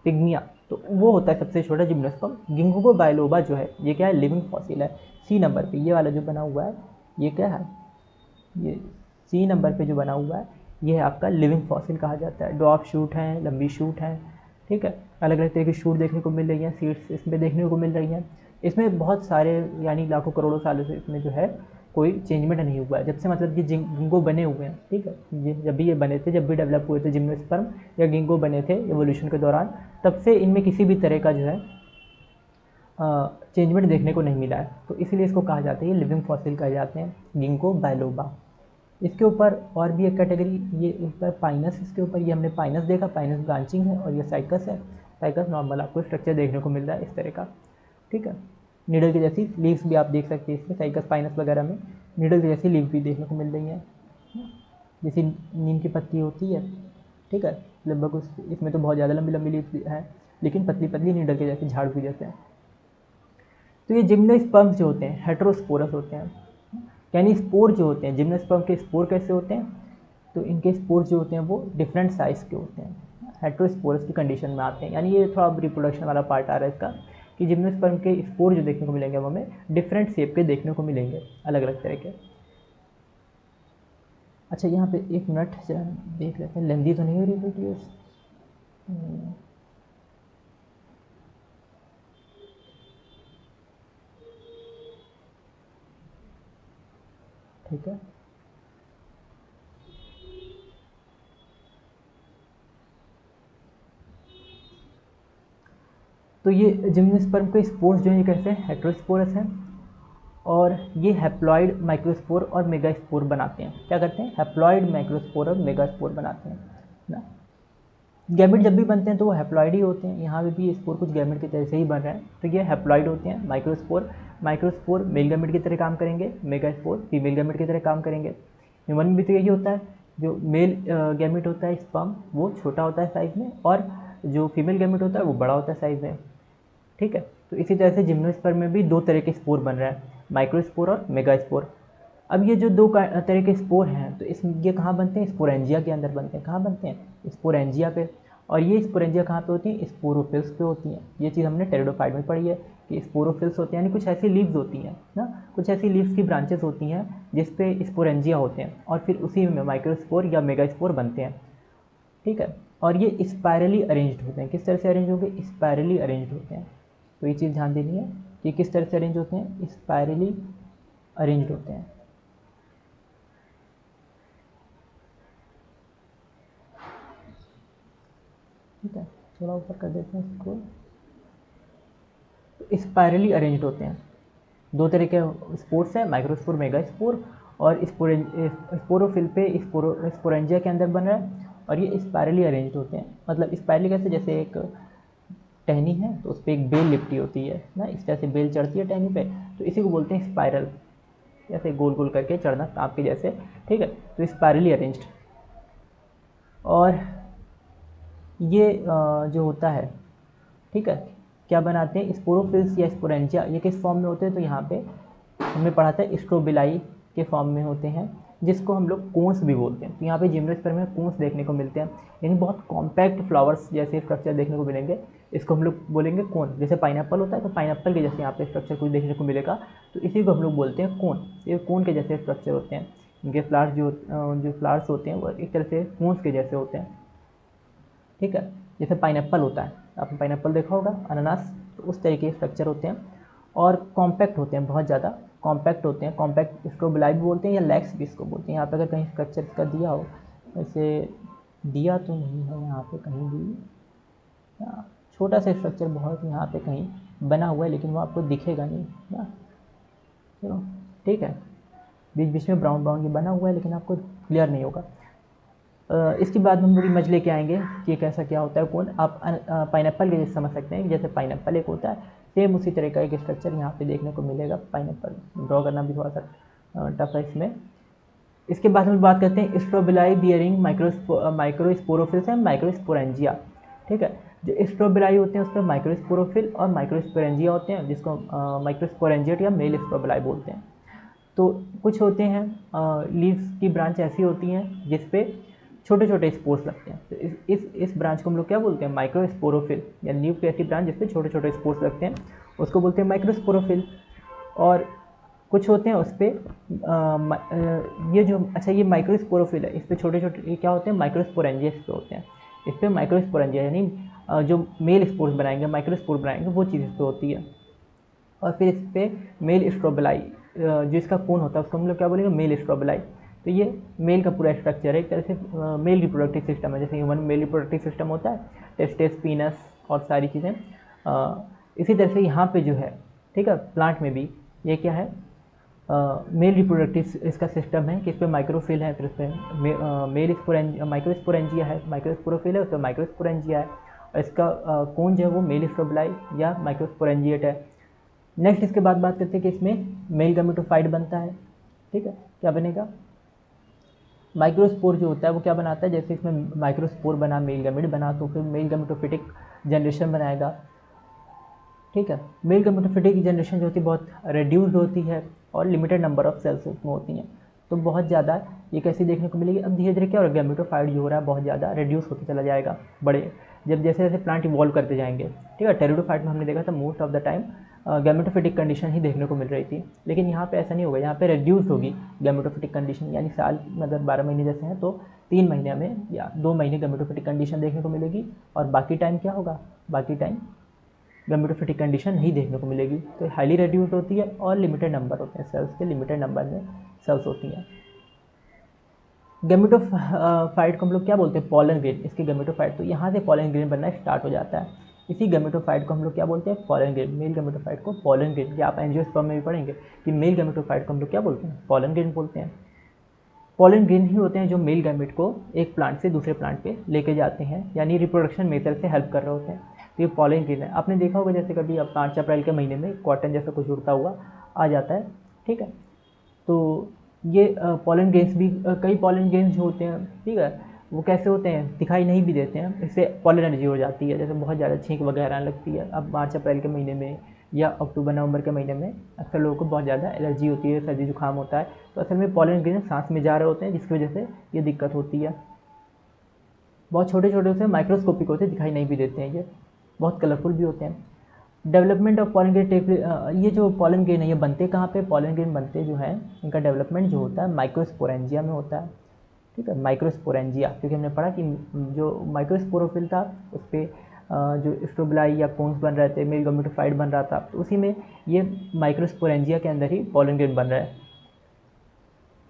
Speaker 1: पिग्मिया, तो वो होता है सबसे छोटा जिम्नोस्पर्म। गिंगो बायलोबा जो है ये क्या है, लिविंग फॉसिल है। सी नंबर पे ये वाला जो बना हुआ है ये क्या है, ये सी नंबर पे जो बना हुआ है ये है आपका लिविंग फॉसिल कहा जाता है। ड्वार्फ शूट हैं, लंबी शूट हैं, ठीक है, अलग अलग तरह की शूट देखने को मिल रही हैं, सीड्स इसमें देखने को मिल रही हैं। इसमें बहुत सारे, यानी लाखों करोड़ों सालों से इसमें जो है कोई चेंजमेंट नहीं हुआ है, जब से मतलब ये गिंगो बने हुए हैं, ठीक है। ये जब भी ये बने थे, जब भी डेवलप हुए थे जिम्नोस्पर्म या गिंगो बने थे एवोल्यूशन के दौरान, तब से इनमें किसी भी तरह का जो है चेंजमेंट देखने को नहीं मिला है। तो इसीलिए इसको कहा जाता है, ये लिविंग फॉसिल कहे जाते हैं गिंगो बायलोबा। इसके ऊपर और भी एक कैटेगरी, ये ऊपर पाइनस, इसके ऊपर ये हमने पाइनस देखा, पाइनस ब्रांचिंग है, और ये साइकस है। साइकस नॉर्मल आपको स्ट्रक्चर देखने को मिल रहा है इस तरह का, ठीक है। नीडल की जैसी लीव्स भी आप देख सकते हैं इसमें, साइकस पाइनस वगैरह में नीडल की जैसी लीव भी देखने को मिल रही है, जैसी नीम की पत्ती होती है, ठीक है, लगभग उस इसमें तो बहुत ज़्यादा लंबी लंबी लीव है, लेकिन पतली पतली नीडल के जैसे, झाड़ के जैसे। तो ये जिम्नोस्पर्म्स जो होते हैं हेटेरोस्पोरस होते हैं, यानी स्पोर जो होते हैं, जिम्नोस्पर्म के स्पोर कैसे होते हैं, तो इनके स्पोर जो होते हैं वो डिफरेंट साइज़ के होते हैं, हेटेरोस्पोरस की कंडीशन में आते हैं। यानी ये थोड़ा रिप्रोडक्शन वाला पार्ट आ रहा है इसका, कि जिम्नोस्पर्म के स्पोर जो देखने को मिलेंगे वो हमें डिफरेंट शेप के देखने को मिलेंगे, अलग अलग तरह के। अच्छा यहाँ पे एक मिनट जरा देख लेते हैं, लेंदी तो नहीं हो रही वीडियोस, ठीक है। तो ये जिम्नोस्पर्म के स्पोर्स जो है ये कैसे हैं, हेटेरोस्पोरस हैं, और ये हैप्लॉइड माइक्रोस्पोर और मेगास्पोर बनाते हैं। क्या करते हैं, हैप्लॉइड माइक्रोस्पोर और मेगास्पोर बनाते हैं ना। गैमेट जब भी बनते हैं तो वो हैप्लॉइड ही होते हैं, यहाँ पे भी स्पोर कुछ गैमेट की तरह से ही बन रहा है, तो ये हैप्लॉइड होते हैं। माइक्रोस्पोर मेल गैमेट की तरह काम करेंगे, मेगास्पोर फीमेल गैमेट की तरह काम करेंगे। ह्यूमन में भी तो यही होता है, जो मेल गैमेट होता है स्पर्म वो छोटा होता है साइज़ में, और जो फीमेल गैमेट होता है वो बड़ा होता है साइज़ में, ठीक है। तो इसी तरह से जिम्नोस्पर्म में भी दो तरह के स्पोर बन रहा है, माइक्रोस्पोर और मेगास्पोर। अब ये जो दो तरह के स्पोर हैं तो ये कहाँ बनते हैं, स्पोरेंजिया के अंदर बनते हैं। कहाँ बनते हैं, स्पोरेंजिया पे। और ये स्पोरेंजिया कहाँ पे होती हैं, स्पोरोफिल्स पे होती हैं। ये चीज़ हमने टेरिडोफाइट में पढ़ी है कि स्पोरोफिल्स होते हैं, यानी कुछ ऐसी लीव्स होती हैं ना, कुछ ऐसी लीव्स की ब्रांचेस होती हैं जिस पे स्पोरेंजिया होते हैं, और फिर उसी में माइक्रोस्पोर या मेगास्पोर बनते हैं, ठीक है। और ये स्पायरली अरेंज्ड होते हैं। किस तरह से अरेंज होंगे, स्पायरली अरेंज्ड होते हैं। तो ये चीज़ ध्यान देनी है कि किस तरह से अरेंज होते हैं, स्पायरली अरेंज्ड होते हैं। ठीक है, थोड़ा ऊपर कर देते हैं इसको। तो स्पायरली अरेंज्ड होते हैं। दो तरह के स्पोर्स हैं, माइक्रोस्पोर मेगास्पोर, और स्पोरोफिल पे स्पोरेंजिया के अंदर बन रहा है, और ये स्पायरली अरेंज्ड होते हैं। मतलब स्पायरली कैसे, जैसे एक टहनी है तो उस पर एक बेल लिपटी होती है ना, इस तरह से बेल चढ़ती है टहनी पे, तो इसी को बोलते हैं स्पायरल, जैसे गोल गोल करके चढ़ना सांप के जैसे, ठीक है। तो स्पायरली अरेंज्ड। और ये जो होता है, ठीक है, क्या बनाते हैं, स्पोरोफिल्स या स्पोरेंजिया, ये किस फॉर्म में होते हैं, तो यहाँ पे हमने पढ़ा था स्ट्रोबिलाई के फॉर्म में होते हैं, जिसको हम लोग कोन्स भी बोलते हैं। तो यहाँ पे जिम्नोस्पर्म में कोन्स देखने को मिलते हैं, यानी बहुत कॉम्पैक्ट फ्लावर्स जैसे स्ट्रक्चर देखने को मिलेंगे, इसको हम लोग बोलेंगे कोन। जैसे पाइनएप्पल होता है तो पाइनएप्पल के जैसे यहाँ पे स्ट्रक्चर कुछ देखने को मिलेगा, तो इसी को हम लोग बोलते हैं कोन। ये कोन के जैसे स्ट्रक्चर होते हैं, इनके फ्लावर्स जो फ्लावर्स होते हैं वो एक तरह से कोन्स के जैसे होते हैं, ठीक है। जैसे पाइनएप्पल होता है, आपने पाइनएप्पल देखा होगा, अनानास, तो उस तरीके के स्ट्रक्चर होते हैं, और कॉम्पैक्ट होते हैं, बहुत ज़्यादा कॉम्पैक्ट होते हैं। कॉम्पैक्ट इसको बिलाई भी बोलते हैं या लैक्स भी इसको बोलते हैं। यहाँ पे अगर कहीं स्ट्रक्चर इसका दिया हो, वैसे दिया तो नहीं है यहाँ पे कहीं भी, छोटा सा स्ट्रक्चर बहुत यहाँ पे कहीं बना हुआ है, लेकिन वो आपको दिखेगा नहीं ना, चलो ठीक है। बीच बीच में ब्राउन ब्राउन ये बना हुआ है, लेकिन आपको क्लियर नहीं होगा। इसके बाद हम लोग इमेज लेके आएंगे कि कैसा क्या होता है कौन। आप पाइनएप्पल के जैसे समझ सकते हैं, जैसे पाइनएप्पल एक होता है, सेम उसी तरह का एक स्ट्रक्चर यहाँ पे देखने को मिलेगा। पाइनएप्पल ड्रॉ करना भी थोड़ा सा टफ है इसमें। इसके बाद हम बात करते हैं strobili bearing microsporophylls and microsporangia, ठीक है। जो स्ट्रोबिलाई होते हैं उस पर माइक्रोस्पोरोफिल और माइक्रोस्पोरेंजिया होते हैं, जिसको माइक्रोस्पोरेंजिएट या मेल स्ट्रोबिलाई बोलते हैं। तो कुछ होते हैं लीव्स की ब्रांच ऐसी होती हैं जिस पे छोटे छोटे स्पोर्स लगते हैं, तो इस ब्रांच को हम लोग क्या बोलते हैं, माइक्रोस्पोरोफिल, या लीव की ऐसी ब्रांच जिस पे छोटे छोटे स्पोर्स लगते हैं उसको बोलते हैं माइक्रोस्पोरोफिल। और कुछ होते हैं उस पर ये जो, अच्छा ये माइक्रोस्पोरोफिल है, इस पर छोटे छोटे ये क्या होते हैं, माइक्रोस्पोरेंजिया इस पे होते हैं। इस पर माइक्रोस्पोरेंजिया यानी जो मेल स्पोर्स बनाएंगे, माइक्रोस्पोर बनाएंगे, वो चीज़ इस पर होती है। और फिर इस पर मेल स्ट्रोबिलाई, जो इसका कोन होता है उसको हम लोग क्या बोलेंगे, मेल स्ट्रोबिलाई। तो ये मेल का पूरा स्ट्रक्चर है, एक तरह से मेल रिप्रोडक्टिव सिस्टम है, जैसे ह्यूमन मेल रिप्रोडक्टिव सिस्टम होता है, टेस्टिस, पीनस और सारी चीज़ें। इसी तरह से यहाँ पे जो है, ठीक है, प्लांट में भी ये क्या है, मेल रिप्रोडक्टिव इसका सिस्टम है कि इस पर माइक्रोफिल है, फिर इस पर मेल माइक्रोस्पोरेंजिया है, माइक्रोस्पोरोफिल है, उस पर माइक्रोस्पोरेंजिया है, और इसका कोन जो है वो मेल स्ट्रोबिलाई या माइक्रोस्पोरेंजिएट है। नेक्स्ट इसके बाद बात करते हैं कि इसमें मेल गैमेटोफाइट बनता है, ठीक है। क्या बनेगा, माइक्रोस्पोर जो होता है वो क्या बनाता है, जैसे इसमें माइक्रोस्पोर बना, मेल गैमेट बना, तो फिर मेल गैमेटोफिटिक जनरेशन बनाएगा, ठीक है। मेल गैमेटोफिटिक जनरेशन जो होती है बहुत रिड्यूस्ड होती है, और लिमिटेड नंबर ऑफ सेल्स उसमें होती हैं, तो बहुत ज़्यादा ये कैसी देखने को मिलेगी। अब धीरे धीरे क्या हो रहा है, गैमेटोफाइट जो हो रहा है बहुत ज़्यादा रिड्यूस होते चला जाएगा, बड़े जब जैसे जैसे प्लांट इवॉल्व करते जाएंगे, ठीक है। टेरिडोफाइट में हमने देखा था most of the time gametophytic condition ही देखने को मिल रही थी, लेकिन यहाँ पे ऐसा नहीं होगा, यहाँ पे रिड्यूस होगी गैमेटोफिटिक कंडीशन, यानी साल में अगर 12 महीने जैसे हैं तो 3 महीने में या 2 महीने गैमेटोफिटिक कंडीशन देखने को मिलेगी, और बाकी टाइम क्या होगा, बाकी टाइम गैमेटोफिटिक कंडीशन नहीं देखने को मिलेगी। तो हाईली रिड्यूस होती है, और लिमिटेड नंबर होते हैं सेल्स के, लिमिटेड नंबर में सेल्स होती हैं। गैमेटोफाइट को हम लोग क्या बोलते हैं, पॉलन ग्रेन, इसके गैमेटोफाइट, तो यहाँ से पॉलन ग्रेन बनना स्टार्ट हो जाता है। इसी गैमेटोफाइट को हम लोग क्या बोलते हैं, पॉलन ग्रेन। मेल गैमेटोफाइट को पॉलन ग्रेन, या आप एंजियोस्पर्म में भी पढ़ेंगे कि मेल गैमेटोफाइट को हम लोग क्या बोलते हैं, पॉलन ग्रेन बोलते हैं। पॉलन ग्रेन ही होते हैं जो मेल गैमेट को एक प्लांट से दूसरे प्लांट पे लेके जाते हैं, यानी रिप्रोडक्शन मेथड से हेल्प कर रहे होते हैं। तो ये पॉलन ग्रेन है। आपने देखा होगा जैसे कभी अब 5 अप्रैल के महीने में कॉटन जैसा कुछ उड़ता हुआ आ जाता है, ठीक है। तो ये पॉलन ग्रेन्स भी कई पॉलन ग्रेन्स जो होते हैं, ठीक है, वो कैसे होते हैं, दिखाई नहीं भी देते हैं, इससे पॉलन एलर्जी हो जाती है। जैसे बहुत ज़्यादा छींक वगैरह लगती है अब मार्च अप्रैल के महीने में या अक्टूबर नवंबर के महीने में अक्सर लोगों को बहुत ज़्यादा एलर्जी होती है, सर्दी जुकाम होता है। तो असल में पॉलन ग्रेन सांस में जा रहे होते हैं, जिसकी वजह से ये दिक्कत होती है। बहुत छोटे छोटे होते हैं, माइक्रोस्कोपिक होते हैं, दिखाई नहीं भी देते हैं, ये बहुत कलरफुल भी होते हैं। डेवलपमेंट ऑफ पॉलन ग्रेन, ये जो पॉलन ग्रेन है ये बनते कहाँ पे, पॉलन ग्रेन बनते जो है इनका डेवलपमेंट जो होता है माइक्रोस्पोरेंजिया में होता है, ठीक है, माइक्रोस्पोरेंजिया। क्योंकि हमने पढ़ा कि जो माइक्रोस्पोरोफिल था उस पर जो स्ट्रोबलाई या कोन्स बन रहे थे, मेल गैमेटोफाइट बन रहा था, तो उसी में ये माइक्रोस्पोरेंजिया के अंदर ही पॉलन ग्रेन बन रहा है,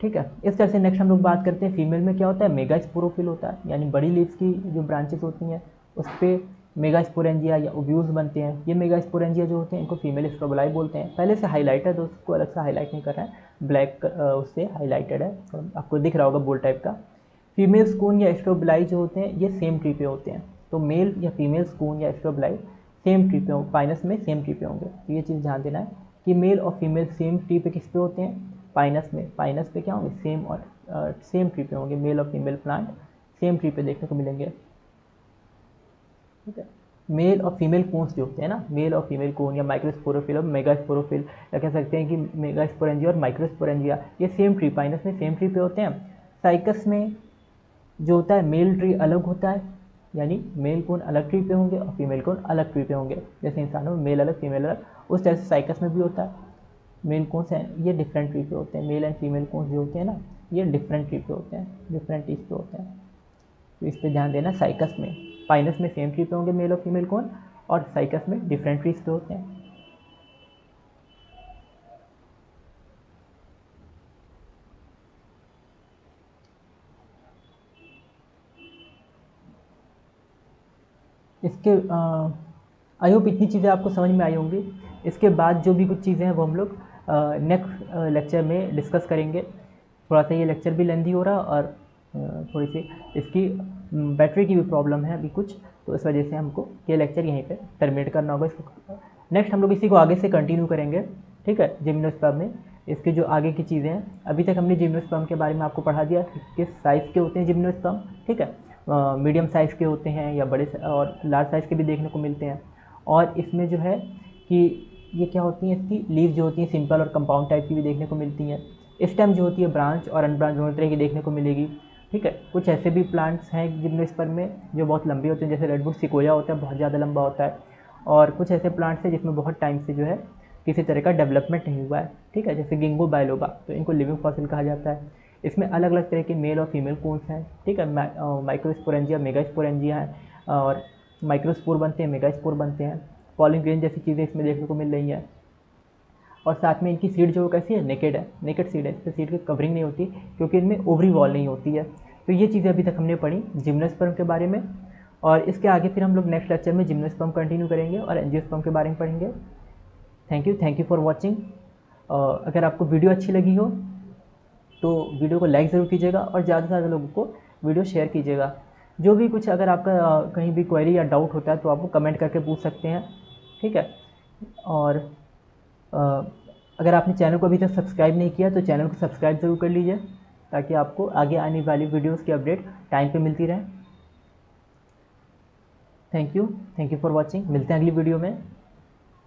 Speaker 1: ठीक है। इस तरह से नेक्स्ट हम लोग बात करते हैं फीमेल में क्या होता है, मेगास्पोरोफिल होता है, यानी बड़ी लीव्स की जो ब्रांचेस होती हैं उस पर मेगास्पोरेंजिया या ओव्यूल्स बनते हैं। ये मेगास्पोरेंजिया जो होते हैं इनको फीमेल स्ट्रोबलाई बोलते हैं। पहले से हाईलाइट है, दोस्तों को अलग से हाईलाइट नहीं कर रहे हैं, ब्लैक उससे हाईलाइटेड है, आपको दिख रहा होगा बोल्ड टाइप का। फीमेल स्कून या स्ट्रोबलाई जो होते हैं ये सेम ट्री पे होते हैं। तो मेल या फीमेल स्कून या स्ट्रोबलाई सेम ट्री पे हो, पाइनस में सेम ट्री पे होंगे। तो ये चीज़ ध्यान देना है कि मेल और फीमेल सेम ट्री पे किस पे होते हैं, पाइनस में। पाइनस पे क्या होंगे, सेम और सेम ट्री पे होंगे। मेल और फीमेल प्लांट सेम ट्री पे देखने को मिलेंगे, ठीक है। मेल और फीमेल कोन्स जो होते हैं ना, मेल और फीमेल कोन या माइक्रोस्पोरोफिल और मेगास्पोरोफिल, या कह सकते हैं कि मेगास्पोरेंजिया और माइक्रोस्पोरेंजिया, ये सेम ट्री, पाइनस में सेम ट्री पे होते हैं। साइकस में जो होता है मेल ट्री अलग होता है, यानी मेल कोन अलग ट्री पे होंगे और फीमेल कोन अलग ट्री पे होंगे। जैसे इंसानों में मेल अलग फीमेल अलग, उस तरह से साइकस में भी होता है। मेल कोन्स हैं ये डिफरेंट ट्री पे होते हैं, मेल एंड फीमेल कोन्स जो होते हैं ना ये डिफरेंट ट्री पे होते हैं, डिफरेंट ट्रीज पे होते हैं। तो इस पर ध्यान देना। साइकस में, पाइनस में सेम ट्री पे होंगे मेल और फीमेल कोन, और साइकस में डिफरेंट ट्रीज पे होते हैं। इसके आई होप इतनी चीज़ें आपको समझ में आई होंगी। इसके बाद जो भी कुछ चीज़ें हैं वो हम लोग नेक्स्ट लेक्चर में डिस्कस करेंगे। थोड़ा सा ये लेक्चर भी लेंदी हो रहा और थोड़ी सी इसकी बैटरी की भी प्रॉब्लम है अभी कुछ, तो इस वजह से हमको ये लेक्चर यहीं पे टर्मिनेट करना होगा। इसको नेक्स्ट हम लोग इसी को आगे से कंटिन्यू करेंगे, ठीक है। जिम्नोस्पर्म में इसके जो आगे की चीज़ें हैं, अभी तक हमने जिम्नोस्पर्म के बारे में आपको पढ़ा दिया कि किस साइज़ के होते हैं जिम्नोस्पर्म, ठीक है। मीडियम साइज़ के होते हैं या बड़े और लार्ज साइज़ के भी देखने को मिलते हैं। और इसमें जो है कि ये क्या होती हैं, इसकी लीव जो होती हैं सिंपल और कंपाउंड टाइप की भी देखने को मिलती हैं। स्टेम जो होती है ब्रांच और अनब्रांच दोनों तरह की देखने को मिलेगी, ठीक है। कुछ ऐसे भी प्लांट्स हैं जिम्नोस्पर्म में जो बहुत लंबे होते हैं, जैसे रेडवुड सिकोया होता है, बहुत ज़्यादा लंबा होता है। और कुछ ऐसे प्लांट्स हैं जिसमें बहुत टाइम से जो है किसी तरह का डेवलपमेंट नहीं हुआ है, ठीक है, जैसे गिंगो बायलोबा, तो इनको लिविंग फॉसिल कहा जाता है। इसमें अलग अलग तरह के मेल और फीमेल कोन्स हैं, ठीक है। माइक्रोस्पोरेंजिया, मेगास्पोरेंजिया है, और माइक्रोस्पोर बनते हैं, मेगास्पोर बनते हैं। पॉलन ग्रेन जैसी चीज़ें इसमें देखने को मिल रही हैं। और साथ में इनकी सीड जो कैसी है, नेकेड है, नेकेड सीड है, इस पर सीड की कवरिंग नहीं होती क्योंकि इनमें ओवरी वॉल नहीं होती है। तो ये चीज़ें अभी तक हमने पढ़ी जिम्नोस्पर्म के बारे में, और इसके आगे फिर हम लोग नेक्स्ट लेक्चर में जिम्नोस्पर्म कंटिन्यू करेंगे और एंजियोस्पर्म के बारे में पढ़ेंगे। Thank you for watching. अगर आपको वीडियो अच्छी लगी हो तो वीडियो को लाइक ज़रूर कीजिएगा और ज़्यादा से ज़्यादा लोगों को वीडियो शेयर कीजिएगा। जो भी कुछ अगर आपका कहीं भी क्वेरी या डाउट होता है तो आप वो कमेंट करके पूछ सकते हैं, ठीक है। और अगर आपने चैनल को अभी तक सब्सक्राइब नहीं किया तो चैनल को सब्सक्राइब ज़रूर कर लीजिए ताकि आपको आगे आने वाली वीडियोस की अपडेट टाइम पे मिलती रहे। Thank you for watching. मिलते हैं अगली वीडियो में।